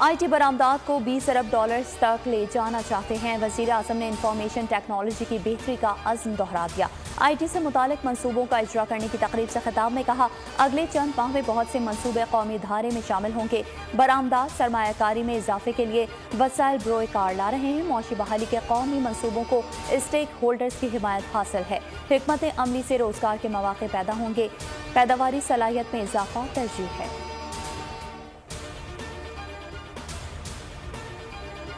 IT बरामदात को 20 अरब dollars तक ले जाना चाहते हैं। वज़ीर आज़म ने इंफॉर्मेशन टेक्नोलॉजी की बेहतरी का अज़्म दोहरा दिया। IT से मुतालिक मंसूबों का इजरा करने की तकरीब से खिताब में कहा, अगले चंद माह में बहुत से मंसूबे कौमी धारे में शामिल होंगे। बरामदात सरमायाकारी में इजाफे के लिए वसाइल बरोए कार ला रहे हैं। मौशी बहाली के कौमी मंसूबों को स्टेक होल्डर्स की हिमायत हासिल है। हिकमत अमली से रोजगार के मौके पैदा होंगे। पैदावारी सलाहियत में इजाफा तरजीह है।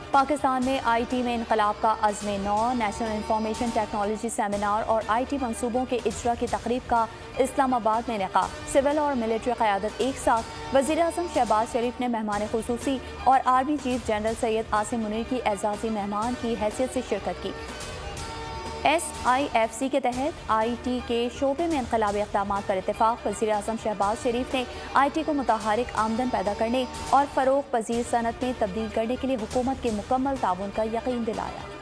पाकिस्तान में IT में इनकलाब का अज़्म नौ, नेशनल इंफॉर्मेशन टेक्नोलॉजी सेमिनार और IT मंसूबों के इजरा की तकरीब का इस्लामाबाद में इनेकाद। सिविल और मिलिट्री क़यादत एक साथ। वज़ीर आज़म शहबाज शरीफ ने मेहमान खुसूसी और army chief general Syed Asim Munir की एजाज़ी मेहमान की हैसियत से शिरकत की। SIFC के तहत IT के शोबे में इनकलाबी इक़दामात पर इत्तेफाक। वज़ीर आज़म शहबाज शरीफ ने IT को मुतहरिक आमदन पैदा करने और फ़रोग़ पज़ीर सनत में तब्दील करने के लिए हुकूमत के मुकम्मल ताउन का यकीन दिलाया।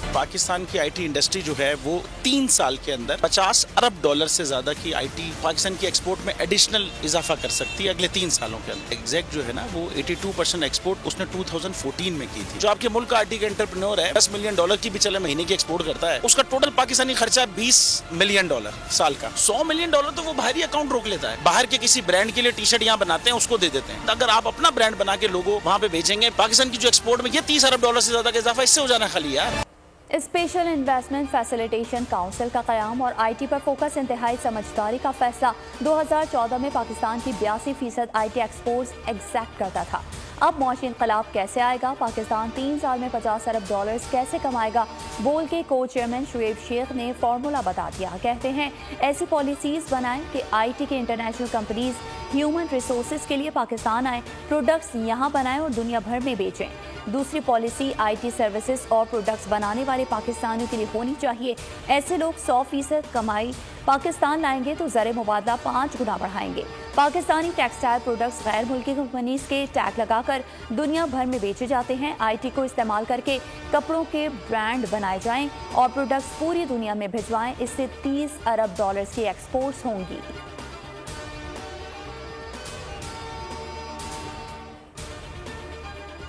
पाकिस्तान की IT इंडस्ट्री जो है वो 3 साल के अंदर 50 अरब डॉलर से ज्यादा की IT पाकिस्तान की एक्सपोर्ट में एडिशनल इजाफा कर सकती है अगले 3 सालों के अंदर। एग्जैक्ट जो है ना वो 82% एक्सपोर्ट उसने 2014 में की थी। जो आपके मुल्क का IT का एंटरप्रेन्योर है 10 मिलियन डॉलर की भी चले महीने की एक्सपोर्ट करता है, उसका टोटल पाकिस्तानी खर्चा 20 मिलियन डॉलर साल का। 100 मिलियन डॉलर तो वो बाहरी अकाउंट रोक लेता है। बाहर के किसी ब्रांड के लिए टी शर्ट यहाँ बनाते हैं उसको दे देते हैं। अगर आप अपना ब्रांड बना के लोगों वहाँ पे भेजेंगे, पाकिस्तान की जो एक्सपोर्ट में ये 30 अरब डॉलर से ज्यादा का इजाफा इससे हो जाना खाली यार। स्पेशल इन्वेस्टमेंट फैसिलिटेशन काउंसिल का क़याम और IT पर फोकस इंतहाई समझदारी का फैसला। 2014 में पाकिस्तान की 82% IT एक्सपोर्ट्स एग्जैक्ट करता था। अब मौशी इनकलाब कैसे आएगा? पाकिस्तान 3 साल में 50 अरब डॉलर्स कैसे कमाएगा? बोल के को चेयरमैन शुएब शेख ने फार्मूला बता दिया। कहते हैं ऐसी पॉलिसीज बनाएं कि IT के इंटरनेशनल कंपनीज ह्यूमन रिसोर्सेज के लिए पाकिस्तान आए, प्रोडक्ट्स यहाँ बनाएं और दुनिया भर में बेचें। दूसरी पॉलिसी IT सर्विसेज और प्रोडक्ट्स बनाने वाले पाकिस्तानियों के लिए होनी चाहिए। ऐसे लोग 100% कमाई पाकिस्तान लाएंगे तो ज़र मुबादला 5 गुना बढ़ाएंगे। पाकिस्तानी टेक्सटाइल प्रोडक्ट्स गैर मुल्की कंपनीज के टैग लगाकर दुनिया भर में बेचे जाते हैं। IT को इस्तेमाल करके कपड़ों के ब्रांड बनाए जाएं और प्रोडक्ट्स पूरी दुनिया में भिजवाएं। इससे 30 अरब डॉलर्स की एक्सपोर्ट्स होंगी।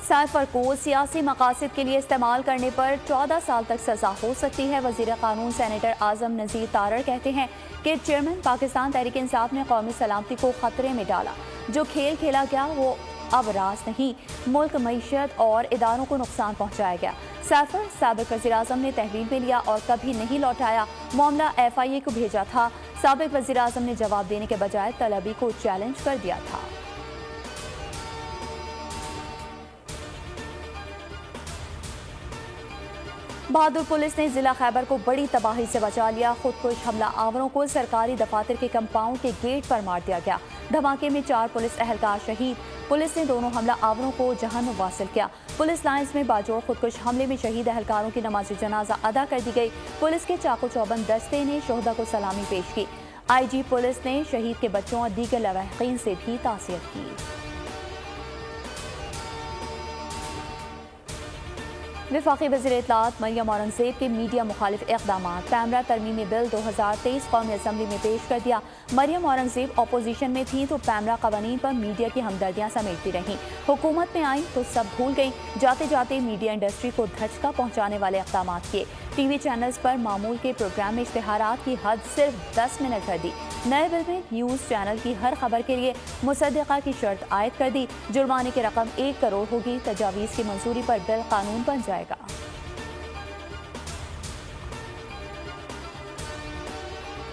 साइफर को सियासी मकासद के लिए इस्तेमाल करने पर 14 साल तक सजा हो सकती है। वज़ीर कानून सेनेटर आज़म नज़ीर तारड़ कहते हैं कि चेयरमैन पाकिस्तान तहरीक इंसाफ ने कौमी सलामती को खतरे में डाला। जो खेल खेला गया वो अब रास नहीं, मुल्क मईशत और इदारों को नुकसान पहुँचाया गया। साइफर साबिक वज़ीर आज़म ने तहवील में लिया और कभी नहीं लौटाया। मामला FIA को भेजा था। साबिक वज़ीर आज़म ने जवाब देने के बजाय तलबी को चैलेंज कर दिया था। बहादुर पुलिस ने जिला खैबर को बड़ी तबाही से बचा लिया। खुदकुश हमला आवरों को सरकारी दफातर के कंपाउंड के गेट पर मार दिया गया। धमाके में 4 पुलिस एहलकार शहीद। पुलिस ने दोनों हमला आवरों को जहन्नुम वासिल किया। पुलिस लाइन्स में बाजोड़ खुदकुश हमले में शहीद एहलकारों की नमाज जनाजा अदा कर दी गई। पुलिस के चाकू चौबंद दस्ते ने शोहदा को सलामी पेश की। IG पुलिस ने शहीद के बच्चों और दीगर लवाहिकीन से भी ताज़ियत की। वफाकी वज़ीर इत्तलात मरियम औरंगज़ेब के मीडिया मुखालिफ इक़दामात। पैमरा तरमीमी बिल 2023 कौमी असम्बली में पेश कर दिया। मरियम औरंगज़ेब अपोजिशन में थी तो पैमरा कवानीन पर मीडिया की हमदर्दियाँ समेटती रहीं। हुकूमत में आई तो सब भूल गई। जाते जाते मीडिया इंडस्ट्री को धचका पहुँचाने वाले इक़दामात किए। TV चैनल्स पर मामूल के प्रोग्राम में इश्तिहारात की हद सिर्फ 10 मिनट कर दी। नए बिल में न्यूज़ चैनल की हर खबर के लिए मुसद्दक़ा की शर्त आयद कर दी। जुर्माने की रकम 1 करोड़ होगी। तजावीज़ की मंजूरी पर बिल कानून बन जाएगा।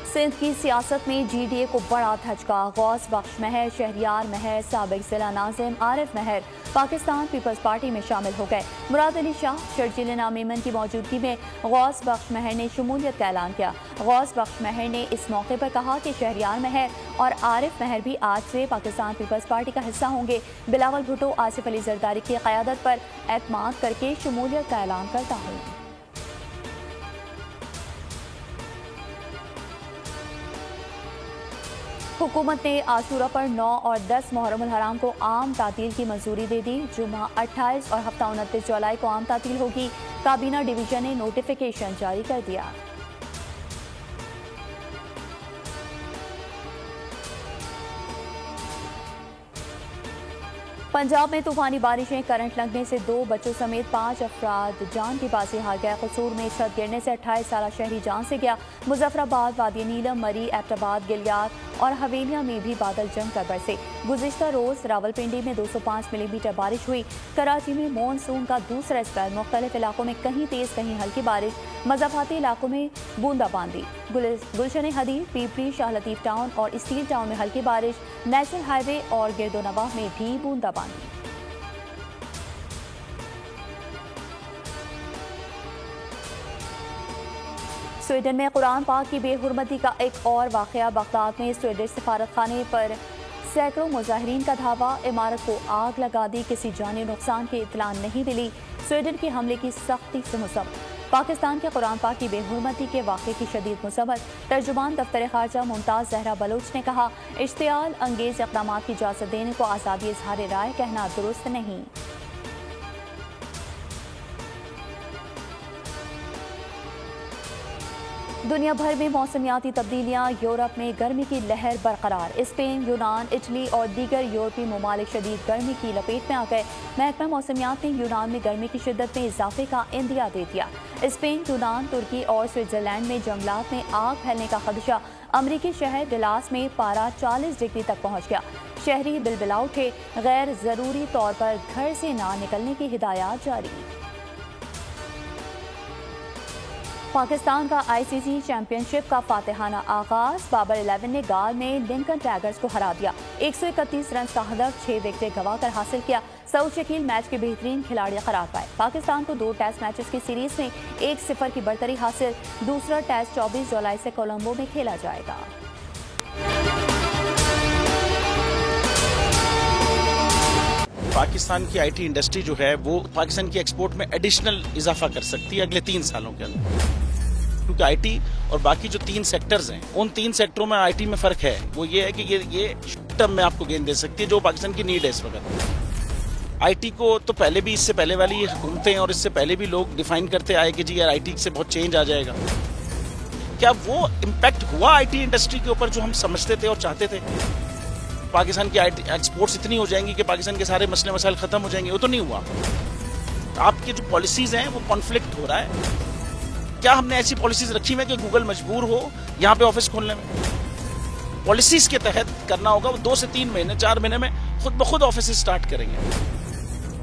सिंध की सियासत में GDA को बड़ा धचका। गौस बख्श महर, शहरियार महर, साबिक जिला नाज़िम आरिफ महर पाकिस्तान पीपल्स पार्टी में शामिल हो गए। मुराद अली शाह, शर्जील मेमन की मौजूदगी में गौस बख्श महर ने शमूलियत का ऐलान किया। गौस बख्श महर ने इस मौके पर कहा कि शहरियार महर और आरिफ महर भी आज से पाकिस्तान पीपल्स पार्टी का हिस्सा होंगे। बिलावल भुट्टो आसिफ अली जरदारी की क़यादत पर एतमाद करके शमूलियत का ऐलान करता हूँ। हुकूमत ने आशूरा पर 9 और 10 मुहर्रम उल हराम को आम तातील की मंजूरी दे दी। जुमा 28 और हफ्ता 29 जुलाई को आम तातील होगी। काबीना डिवीजन ने नोटिफिकेशन जारी कर दिया। पंजाब में तूफानी बारिशें, करंट लगने से 2 बच्चों समेत 5 अफराद जान की बाजी हार गए। कसूर में छत गिरने से 28 साला शहरी जान से गया। मुजफ्फराबाद, वादी नीलम, मरी, एबटाबाद, गिलियात और हवेलिया में भी बादल जम कर बरसे। गुज़िश्ता रोज रावलपिंडी में 205 मिलीमीटर बारिश हुई। कराची में मॉनसून का दूसरा स्पेल, मुख्तलिफ इलाकों में कहीं तेज कहीं हल्की बारिश, मज़ाफ़ाती इलाकों में बूंदाबांदी। गुलशन हदीद, पीपरी, शाह लतीफ टाउन और स्टील टाउन में हल्की बारिश। नेशनल हाईवे और गिरदोनवाह में भी बूंदाबांदी। स्वीडन में कुरान पाक की बेहुरमती का एक और वाक़या। बगदाद में स्वीडिश सफारत खाने पर सैकड़ों मुजाहिरीन का धावा, इमारत को आग लगा दी। किसी जानी नुकसान की इत्तला नहीं मिली। स्वीडन के हमले की सख्ती से मुसम्मत। पाकिस्तान के कुरान पाक की बेहुरमती के वाक़े की शदीद मुसम्मत। तर्जुमान दफ्तर खारजा मुमताज़ जहरा बलोच ने कहा, इश्तियाल अंगेज इक़दाम की इजाज़त देने को आज़ादी इज़हार राय कहना दुरुस्त नहीं। दुनिया भर में मौसमियाती तब्दीलियाँ, यूरोप में गर्मी की लहर बरकरार। स्पेन, यूनान, इटली और दीगर यूरोपीय ममालिक शदीद गर्मी की लपेट में आ गए। महकमा मौसमियात ने यूनान में गर्मी की शिद्दत में इजाफे का इंदिया दे दिया। स्पेन, यूनान, तुर्की और स्विट्जरलैंड में जंगलात में आग फैलने का खदशा। अमरीकी शहर डलास में पारा 40 डिग्री तक पहुँच गया। शहरी बिलबिला उठे। गैर ज़रूरी तौर पर घर से ना निकलने की हिदायत जारी। पाकिस्तान का ICC चैंपियनशिप का फातिहाना आगाज। बाबर 11 ने गाल में लिंकन टाइगर्स को हरा दिया। 131 रन का हदफ 6 विकेटें गंवाकर हासिल किया। सऊद शकील मैच के बेहतरीन खिलाड़ी करार पाए। पाकिस्तान को 2 टेस्ट मैचेस की सीरीज में 1-0 की बढ़तरी हासिल। दूसरा टेस्ट 24 जुलाई से कोलंबो में खेला जाएगा। पाकिस्तान की IT इंडस्ट्री जो है वो पाकिस्तान की एक्सपोर्ट में एडिशनल इजाफा कर सकती है अगले 3 सालों के अंदर, क्योंकि IT और बाकी जो 3 सेक्टर्स हैं, उन 3 सेक्टरों में IT में फ़र्क है। वो ये है कि ये शॉर्ट टर्म में आपको गेन दे सकती है, जो पाकिस्तान की नीड है इस वक्त। IT को तो पहले भी, इससे पहले वाली हुकूमतें और इससे पहले भी लोग डिफाइन करते आए कि जी यार IT से बहुत चेंज आ जाएगा। क्या वो इम्पैक्ट हुआ IT इंडस्ट्री के ऊपर जो हम समझते थे और चाहते थे? पाकिस्तान की IT एक्सपोर्ट्स इतनी हो जाएंगी कि पाकिस्तान के सारे मसले मसाइल खत्म हो जाएंगे? वो तो नहीं हुआ। आपके जो पॉलिसीज हैं वो कॉन्फ्लिक्ट हो रहा है। क्या हमने ऐसी पॉलिसीज रखी हुई है कि गूगल मजबूर हो यहाँ पे ऑफिस खोलने में? पॉलिसीज के तहत करना होगा। वो 2 से 3 महीने 4 महीने में खुद ब खुद ऑफिस स्टार्ट करेंगे।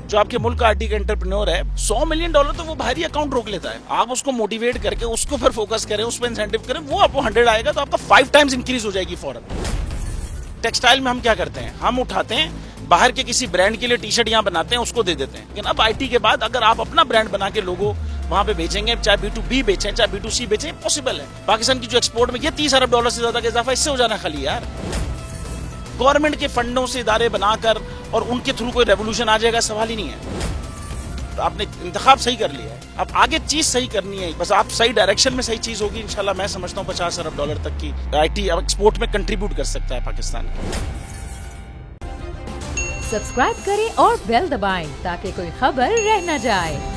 जो आपके मुल्क का IT का एंटरप्रेन्योर है, $100 मिलियन तो वो बाहरी अकाउंट रोक लेता है। आप उसको मोटिवेट करके उसको पर फोकस करें, उस पर इंसेंटिव करें, वो आपको 100 आएगा तो आपका 5 टाइम्स इंक्रीज हो जाएगी फौरन। टेक्सटाइल में हम क्या करते हैं, हम उठाते हैं बाहर के किसी ब्रांड के लिए टी-शर्ट यहाँ बनाते हैं, उसको दे देते हैं। लेकिन अब IT के बाद अगर आप अपना ब्रांड बना के लोगो वहां पे बेचेंगे, चाहे B2B बेचें चाहे B2C बेचें, पॉसिबल है। पाकिस्तान की जो एक्सपोर्ट में ये $30 अरब से ज्यादा का इजाफा इससे हो जाना खाली यार। गवर्नमेंट के फंडों से इदारे बनाकर और उनके थ्रू कोई रेवोल्यूशन आ जाएगा, सवाल ही नहीं है। तो आपने इंतखाब सही कर लिया है, अब आगे चीज सही करनी है। बस आप सही डायरेक्शन में सही चीज होगी इंशाल्लाह। मैं समझता हूँ $50 अरब तक की IT अब एक्सपोर्ट में कंट्रीब्यूट कर सकता है पाकिस्तान। सब्सक्राइब करें और बेल दबाएं ताकि कोई खबर रह न जाए।